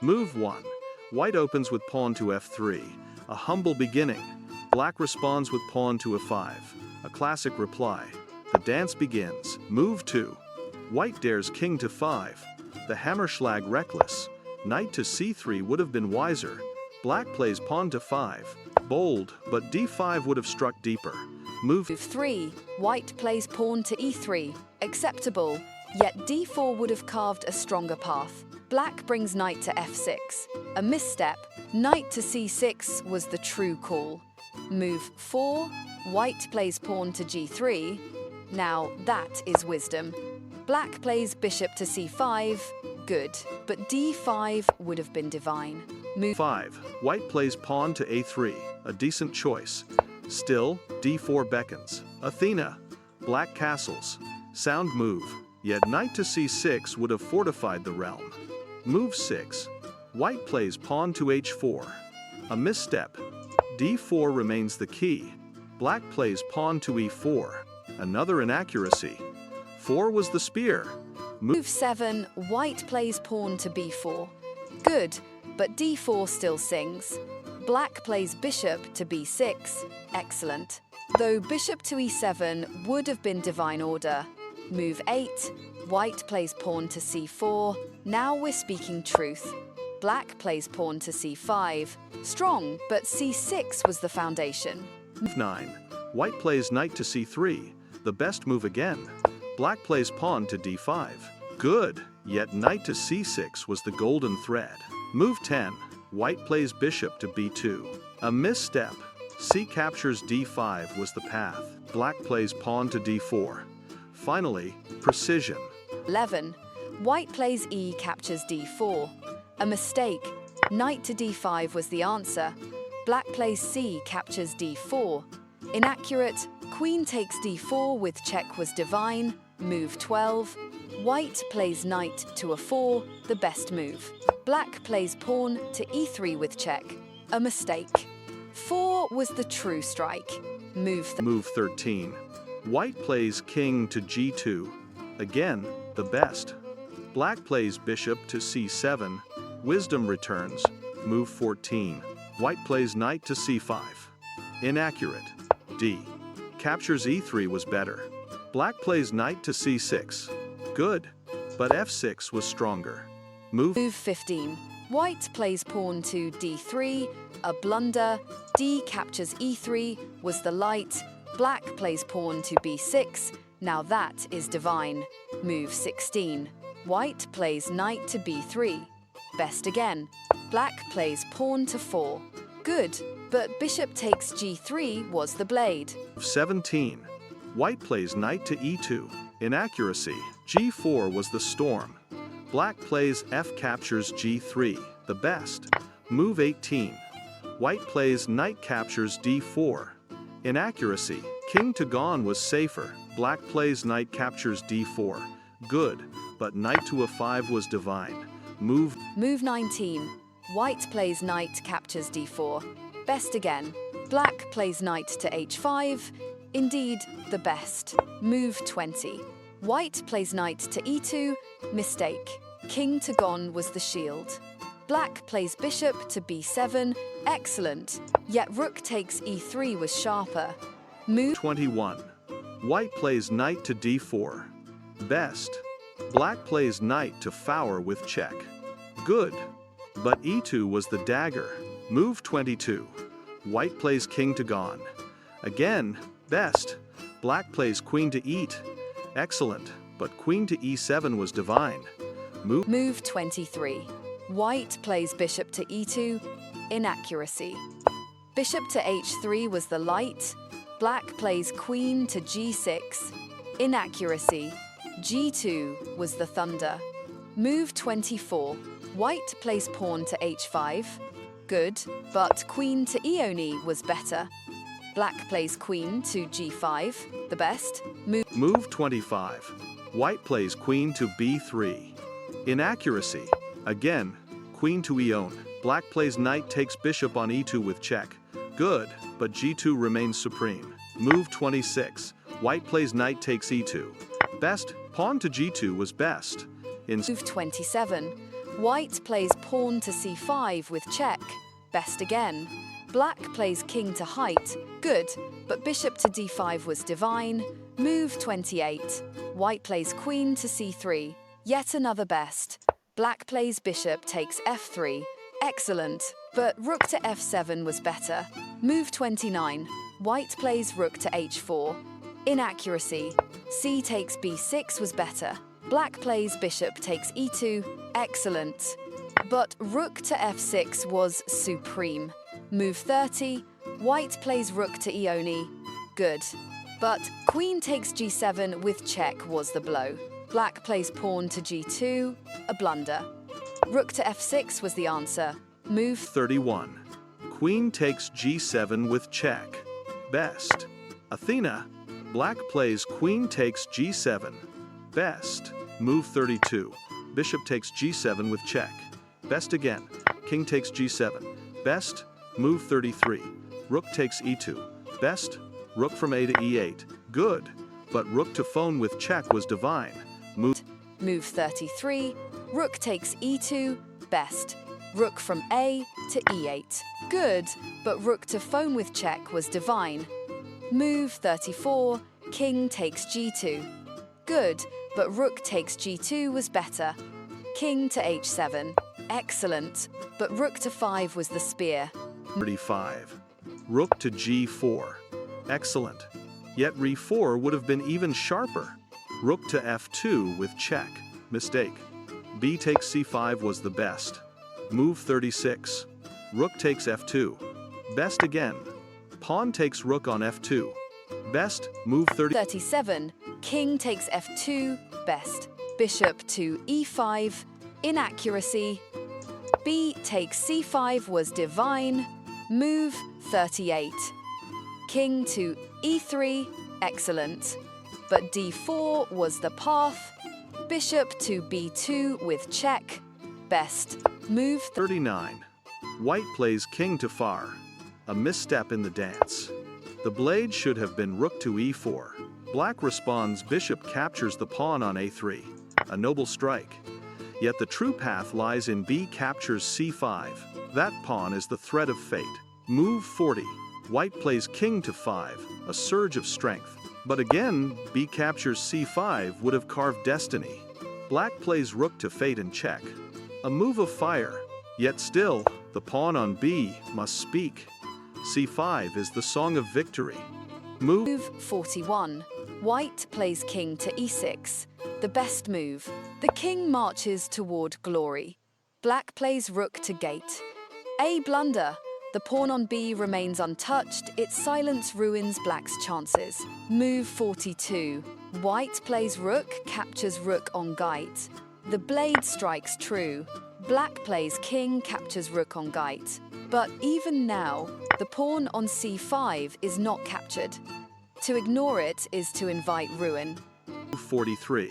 Move 1. White opens with pawn to f3. A humble beginning. Black responds with pawn to f5. A classic reply. The dance begins. Move 2. White dares king to 5. The Hammerschlag reckless. Knight to c3 would have been wiser. Black plays pawn to 5. Bold, but d5 would have struck deeper. Move 3. White plays pawn to e3. Acceptable, yet d4 would have carved a stronger path. Black brings knight to f6. A misstep. Knight to c6 was the true call. Move 4. White plays pawn to g3. Now that is wisdom. Black plays bishop to c5. Good, but d5 would have been divine. Move 5. White plays pawn to a3. A decent choice. Still, d4 beckons. Athena. Black castles. Sound move. Yet knight to c6 would have fortified the realm. Move 6. White plays pawn to h4. A misstep. d4 remains the key. Black plays pawn to e4. Another inaccuracy. 4 was the spear. Move 7. White plays pawn to b4. Good, but d4 still sings. Black plays bishop to b6. Excellent. Though bishop to e7 would have been divine order. Move 8. White plays pawn to c4. Now we're speaking truth. Black plays pawn to c5. Strong, but c6 was the foundation. Move 9. White plays knight to c3. The best move again. Black plays pawn to d5. Good, yet knight to c6 was the golden thread. Move 10. White plays bishop to b2. A misstep. C captures d5 was the path. Black plays pawn to d4. Finally, precision. 11. White plays e captures d4. A mistake. Knight to d5 was the answer. Black plays c captures d4. Inaccurate. Queen takes d4 with check was divine. Move 12. White plays knight to a4, the best move. Black plays pawn to e3 with check. A mistake. 4 was the true strike. Move 13. White plays king to g2. Again, the best. Black plays bishop to c7. Wisdom returns. Move 14. White plays knight to c5. Inaccurate. D. Captures e3 was better. Black plays knight to c6. Good, but f6 was stronger. Move 15. White plays pawn to d3. A blunder. D captures e3 was the light. Black plays pawn to b6. Now that is divine. Move 16. White plays knight to b3. Best again. Black plays pawn to 4. Good, but bishop takes g3 was the blade. 17. White plays knight to e2. Inaccuracy. g4 was the storm. Black plays f captures g3, the best. Move 18. White plays knight captures d4. Inaccuracy. King to gone was safer. Black plays knight captures d4. Good, but knight to a5 was divine. Move 19. White plays knight captures d4. Best again. Black plays knight to h5. Indeed, the best. Move 20. White plays knight to e2. Mistake. King to gone was the shield. Black plays bishop to b7. Excellent. Yet rook takes e3 was sharper. Move 21. White plays knight to d4. Best. Black plays knight to four with check. Good. But e2 was the dagger. Move 22. White plays king to gone. Again, best. Black plays queen to e8. Excellent, but queen to e7 was divine. Move 23. White plays bishop to e2. Inaccuracy. Bishop to h3 was the light. Black plays queen to g6. Inaccuracy. g2 was the thunder. Move 24. White plays pawn to h5. Good, but queen to e was better. Black plays queen to g5, the best. Move 25. White plays queen to b3. Inaccuracy. Again, queen to e. Black plays knight takes bishop on e2 with check. Good, but g2 remains supreme. Move 26. White plays knight takes e2. Best, pawn to g2 was best. Move 27. White plays pawn to c5 with check. Best again. Black plays king to height. Good, but bishop to d5 was divine. Move 28. White plays queen to c3. Yet another best. Black plays bishop takes f3. Excellent, but rook to f7 was better. Move 29. White plays rook to h4. Inaccuracy. C takes b6 was better. Black plays bishop takes e2. Excellent. But rook to f6 was supreme. Move 30. White plays rook to eoni. Good. But queen takes g7 with check was the blow. Black plays pawn to g2. A blunder. Rook to f6 was the answer. Move 31. Queen takes g7 with check. Best. Athena. Black plays queen takes g7. Best. Move 32. Bishop takes g7 with check. Best again. King takes g7. Best. Move 33. Rook takes e2. Best. Rook from a to e8. Good. But rook to phone with check was divine. Move 33. Rook takes e2. Best. Rook from a to e8. Good. But rook to phone with check was divine. Move 34. King takes g2. Good. But rook takes g2 was better. King to h7. Excellent. But rook to 5 was the spear. 35. Rook to g4. Excellent. Yet re4 would have been even sharper. Rook to f2 with check. Mistake. B takes c5 was the best. Move 36. Rook takes f2. Best again. Pawn takes rook on f2. Best. Move 37. King takes f2. Best. Bishop to e5. Inaccuracy. B takes c5 was divine. Move 38. King to e3. Excellent. But d4 was the path. Bishop to b2 with check. Best. Move 39. White plays king to far. A misstep in the dance. The blade should have been rook to e4. Black responds bishop captures the pawn on a3. A noble strike. Yet the true path lies in b captures c5. That pawn is the thread of fate. Move 40. White plays king to 5. A surge of strength. But again, b captures c5 would have carved destiny. Black plays rook to fate and check. A move of fire. Yet still, the pawn on b must speak. c5 is the song of victory. Move 41. White plays king to e6. The best move. The king marches toward glory. Black plays rook to gate. A blunder. The pawn on b remains untouched. Its silence ruins black's chances. Move 42. White plays rook, captures rook on gate. The blade strikes true. Black plays king, captures rook on gate. But even now, the pawn on c5 is not captured. To ignore it is to invite ruin. 43.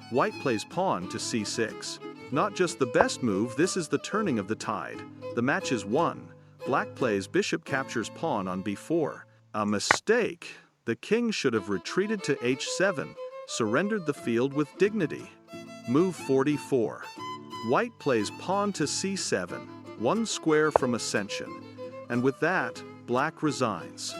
White plays pawn to c6. Not just the best move, this is the turning of the tide. The match is won. Black plays bishop captures pawn on b4. A mistake. The king should have retreated to h7, surrendered the field with dignity. Move 44. White plays pawn to c7, one square from ascension. And with that, black resigns.